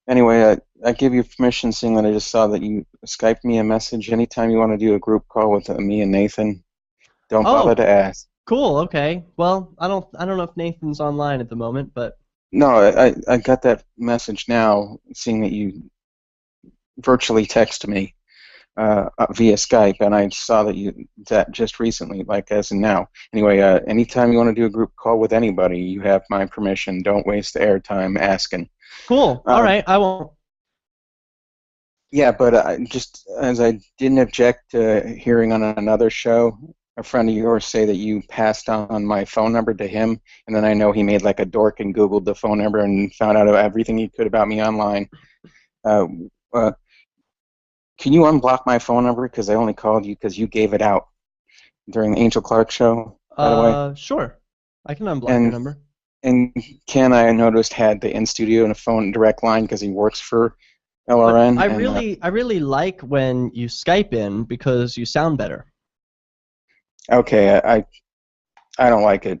Anyway, I give you permission, seeing that I just saw that you Skyped me a message. Anytime you want to do a group call with me and Nathan, don't bother Oh, to ask. cool. Okay. Well, I don't know if Nathan's online at the moment, but No, I got that message now, seeing that you virtually text me via Skype, and I saw that just recently, like as in now. Anyway, anytime you want to do a group call with anybody, you have my permission. Don't waste the airtime asking. cool. All Um, right. I won't. yeah, but just as I didn't object to hearing on another show, a friend of yours say that you passed on my phone number to him, and then I know he made like a dork and Googled the phone number and found out everything he could about me online. Uh, uh, can you unblock my phone number? Because I only called you because you gave it out during the Angel Clark show, by the way. Sure. I can unblock your And number. and Ken, I noticed, had the in studio and a phone direct line because he works for But LRN. I And really, I really like when you Skype in because you sound better. okay, I don't like it.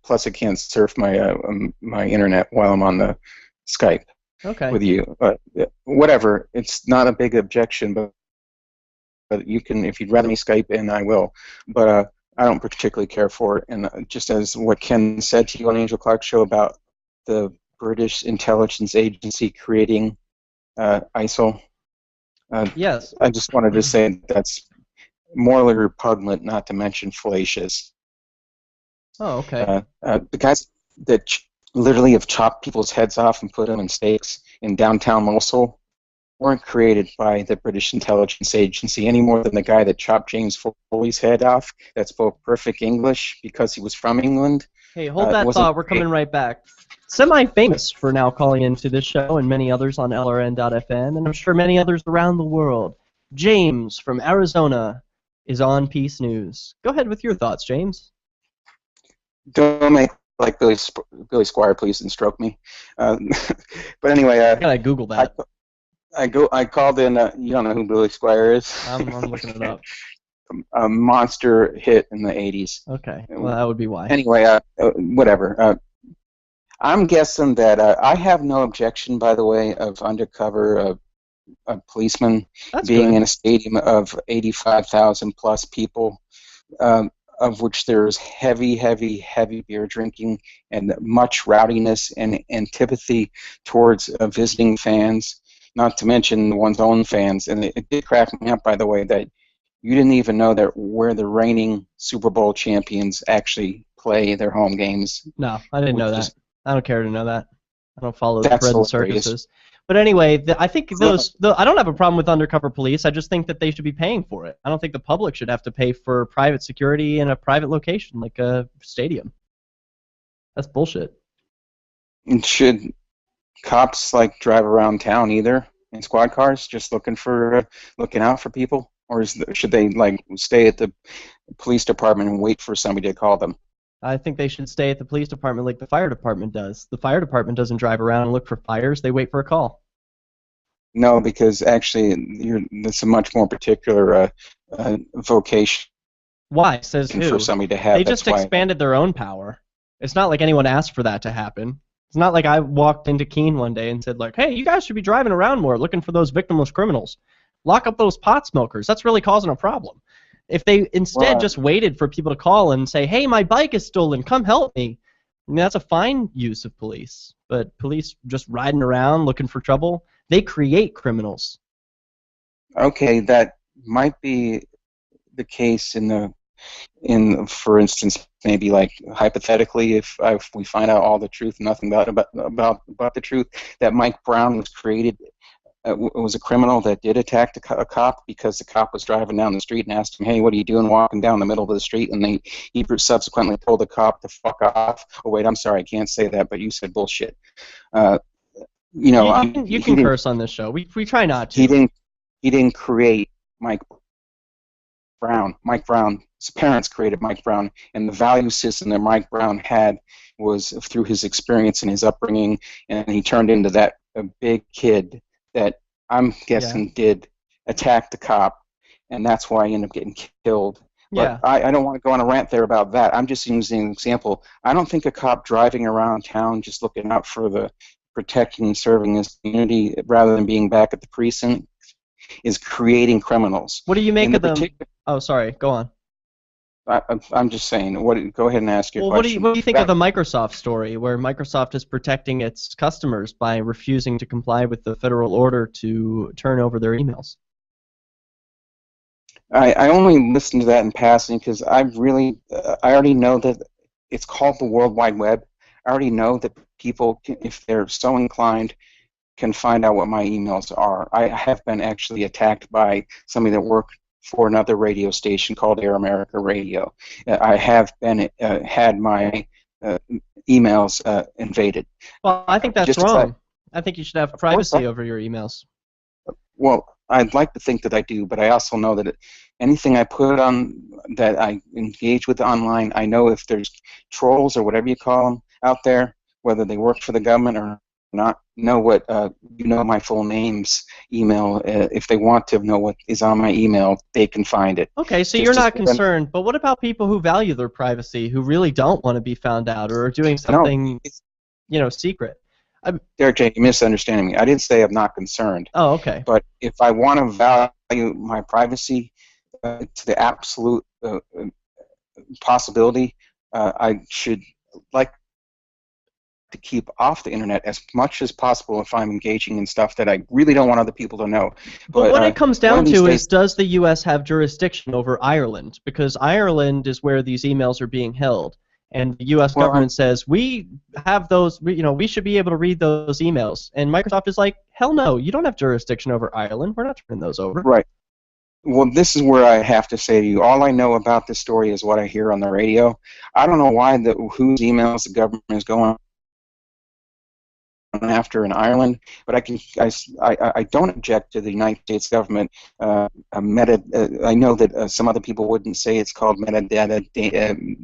Plus I can't surf my internet while I'm on the Skype Okay. with you. But whatever, it's not a big objection. But you can, if you'd rather me Skype in, I will. But I don't particularly care for it. And just as what Ken said to you on Angel Clark show about the British intelligence agency creating ISIL, uh, Yes. I just wanted to say that's morally repugnant, not to mention fallacious. Oh, okay. The guys that literally have chopped people's heads off and put them in stakes in downtown Mosul weren't created by the British intelligence agency any more than the guy that chopped James Foley's head off that spoke perfect English because he was from England. Hey, hold that Wasn't thought. We're coming created. right back. Semi-famous for now calling into this show and many others on LRN.FM, and I'm sure many others around the world. James from Arizona is on Peace News. Go ahead with your thoughts, James. Don't make like Billy Squire, please, and stroke me. Uh, but anyway, I gotta Google I that. I called in. You don't know who Billy Squire is? I'm looking it up. A monster hit in the '80s. Okay, well that would be why. Anyway, whatever. I'm guessing that I have no objection, by the way, of undercover policemen That's being good. in a stadium of 85,000 plus people, of which there's heavy, heavy, heavy beer drinking and much rowdiness and antipathy towards visiting fans, not to mention one's own fans. And it did crack me up, by the way, that you didn't even know that where the reigning Super Bowl champions actually play their home games, No, I didn't which know that. is I don't care to know that. I don't follow the that's bread and hilarious. circuses. But anyway, I think Well, I don't have a problem with undercover police. I just think that they should be paying for it. I don't think the public should have to pay for private security in a private location like a stadium. That's bullshit. should cops like drive around town either in squad cars, just looking out for people, or should they like stay at the police department and wait for somebody to call them? I think they should stay at the police department like the fire department does. The fire department doesn't drive around and look for fires. They wait for a call. No, because actually, that's a much more particular vocation Why? Says for who? somebody to They have. just That's why. expanded their own power. It's not like anyone asked for that to happen. It's not like I walked into Keene one day and said like, "Hey, you guys should be driving around more, looking for those victimless criminals. Lock up those pot smokers. That's really causing a problem." If they instead Well, just waited for people to call and say, "Hey, my bike is stolen. Come help me," I mean, that's a fine use of police. But police just riding around looking for trouble, they create criminals. okay, that might be the case for instance, maybe like hypothetically, if we find out all the truth, nothing about the truth, that Mike Brown was created, was a criminal that did attack a cop because the cop was driving down the street and asked him, "Hey, what are you doing walking down the middle of the street?" And he subsequently told the cop to fuck off. Oh wait, I'm sorry, I can't say that, but you said bullshit. Uh, You can curse on this show. We try not he to. didn't he didn't create Mike Brown. Mike Brown, his parents created Mike Brown, and the value system that Mike Brown had was through his experience and his upbringing, and he turned into that a big kid that I'm Yeah. guessing did attack the cop, and that's why he ended up getting killed. But Yeah. I don't want to go on a rant there about that. I'm just using an example. I don't think a cop driving around town just looking out for the protecting and serving this community rather than being back at the precinct is creating criminals. What do you make In the of them? particular, Oh, sorry. Go on. I'm just saying. Go ahead and ask your Well, question. what do you think of the Microsoft story, where Microsoft is protecting its customers by refusing to comply with the federal order to turn over their emails? I only listened to that in passing because I already know that it's called the World Wide Web. I already know that people, if they're so inclined, can find out what my emails are. I have been actually attacked by somebody that worked for another radio station called Air America Radio. I have been had my emails invaded. Well, I think that's Just wrong. I think you should have of course, privacy over your emails. well, I'd like to think that I do, but I also know that anything I put on that I engage with online, I know if there's trolls or whatever you call them out there, whether they work for the government or not, know what my full name's email. If they want to know what is on my email, they can find it. Okay, so Just you're as not when- concerned, but what about people who value their privacy, who really don't want to be found out or are doing something, secret? Derek J., you're misunderstanding me. I didn't say I'm not concerned. Oh, okay. But if I want to value my privacy to the absolute possibility, I should like to keep off the internet as much as possible if I'm engaging in stuff that I really don't want other people to know. But what it comes down to days, is, does the U.S. have jurisdiction over Ireland? Because Ireland is where these emails are being held. And the U.S. government says, we have those, we should be able to read those emails. And Microsoft is like, hell no, you don't have jurisdiction over Ireland. We're not turning those over. Right. Well, this is where I have to say to you, all I know about this story is what I hear on the radio. I don't know whose emails the government is going after in Ireland, but I don't object to the United States government. I know that some other people wouldn't say it's called metadata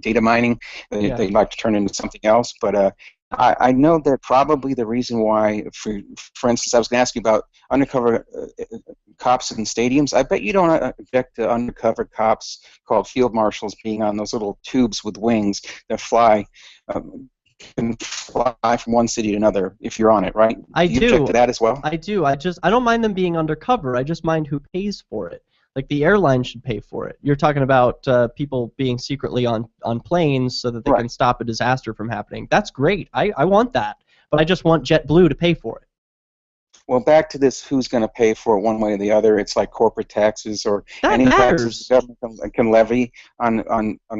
data mining. They'd like to turn it into something else, but I know that probably the reason why, for instance, I was going to ask you about undercover cops in stadiums. I bet you don't object to undercover cops called field marshals being on those little tubes with wings that fly. Can fly from one city to another if you're on it, right? I do. You object to that as well? I do. I don't mind them being undercover. I just mind who pays for it. Like, the airline should pay for it. You're talking about people being secretly on planes so that they can stop a disaster from happening. That's great. I want that. But I just want JetBlue to pay for it. Well, back to this, who's going to pay for it one way or the other? It's like corporate taxes or any taxes the government can levy on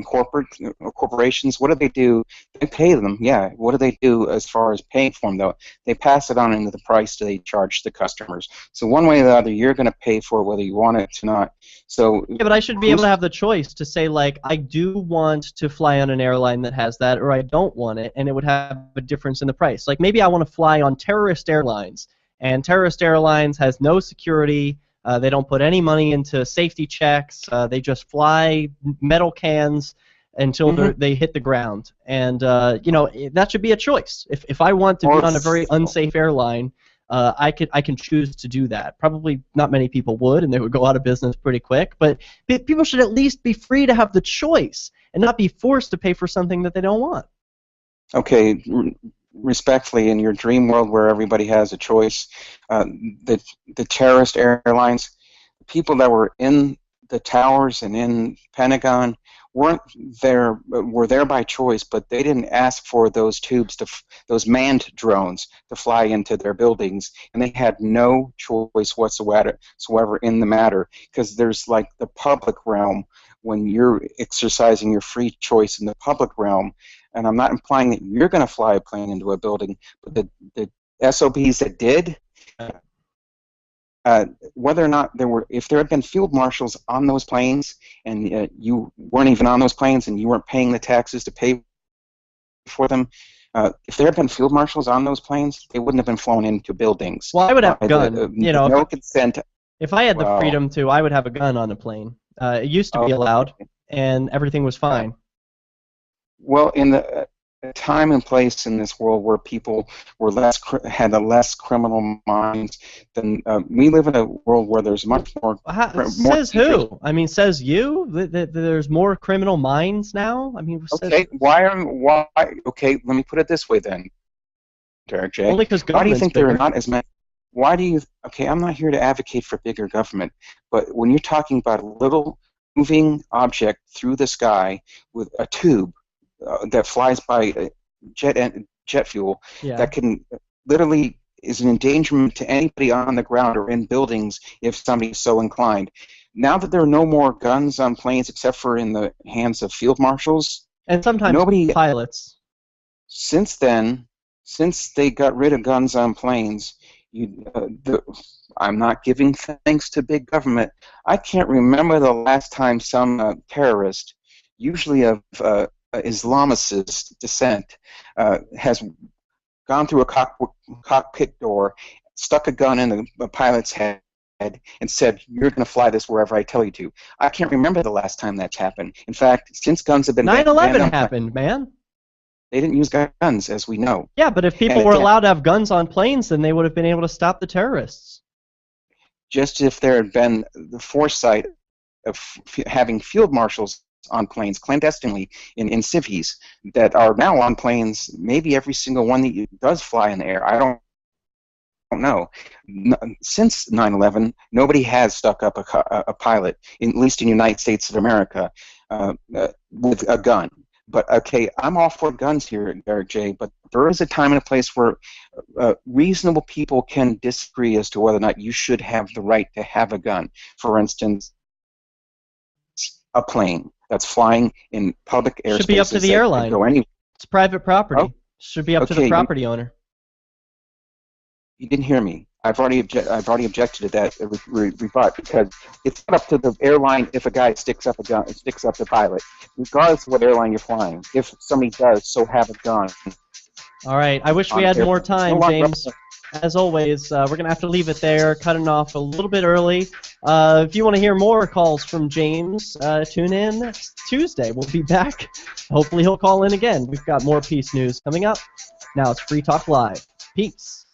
corporations. What do they do? They pay them, yeah. What do they do as far as paying for them, though? They pass it on into the price that they charge the customers. So one way or the other, you're going to pay for it whether you want it or not. So yeah, but I should be able to have the choice to say, like, I do want to fly on an airline that has that, or I don't want it, and it would have a difference in the price. Like, maybe I want to fly on terrorist airlines. And Terrorist Airlines has no security. They don't put any money into safety checks. They just fly metal cans until they hit the ground. And that should be a choice. If I want to be on a very unsafe airline, I can choose to do that. Probably not many people would, and they would go out of business pretty quick. But people should at least be free to have the choice and not be forced to pay for something that they don't want. Okay. Respectfully, in your dream world where everybody has a choice, the terrorist airlines, people that were in the towers and in Pentagon were there by choice, but they didn't ask for those tubes, those manned drones to fly into their buildings, and they had no choice whatsoever in the matter, because there's like the public realm. When you're exercising your free choice in the public realm, and I'm not implying that you're going to fly a plane into a building, but the SOBs that did, whether or not if there had been field marshals on those planes, and you weren't even on those planes, and you weren't paying the taxes to pay for them, if there had been field marshals on those planes, they wouldn't have been flown into buildings. Well, I would have a gun. No consent. If I had the freedom to, I would have a gun on a plane. It used to be allowed, and everything was fine. Well, in the time and place in this world where people were had a less criminal minds than we live in a world where there's much more. Says who? I mean, says you? There's more criminal minds now? I mean, okay. Why? Okay, let me put it this way then. Derek J. Only because Why do you government's think there bigger. are not as many? Why do you? Okay, I'm not here to advocate for bigger government, but when you're talking about a little moving object through the sky with a tube that flies by jet fuel Yeah. that can literally is an endangerment to anybody on the ground or in buildings if somebody's so inclined. Now that there are no more guns on planes except for in the hands of field marshals, And sometimes nobody pilots. since then, since they got rid of guns on planes, I'm not giving thanks to big government. I can't remember the last time some terrorist, usually of Islamicist descent, has gone through a cockpit door, stuck a gun in the pilot's head, and said, "You're going to fly this wherever I tell you to." I can't remember the last time that's happened. In fact, since guns have been 9/11 banned, happened, man. they didn't use guns, as we know. Yeah, but if people And were again, allowed to have guns on planes, then they would have been able to stop the terrorists. just if there had been the foresight of having field marshals on planes clandestinely in civies that are now on planes, maybe every single one that does fly in the air. I don't know. Since 9/11, nobody has stuck up a pilot, at least in the United States of America, with a gun. But okay, I'm all for guns here, Derek J. But there is a time and a place where reasonable people can disagree as to whether or not you should have the right to have a gun. For instance, a plane that's flying in public airspaces Should be up to the that airline. could go anywhere. It's private property. Oh, Should be up to the okay, property owner. You didn't hear me. I've already objected to that rebut because it's not up to the airline if a guy sticks up the pilot, regardless of what airline you're flying. If somebody does so have a gun. All right. I wish we had more time, James. As always, we're going to have to leave it there, cutting off a little bit early. If you want to hear more calls from James, tune in next Tuesday. We'll be back. Hopefully he'll call in again. We've got more peace news coming up. Now it's Free Talk Live. Peace.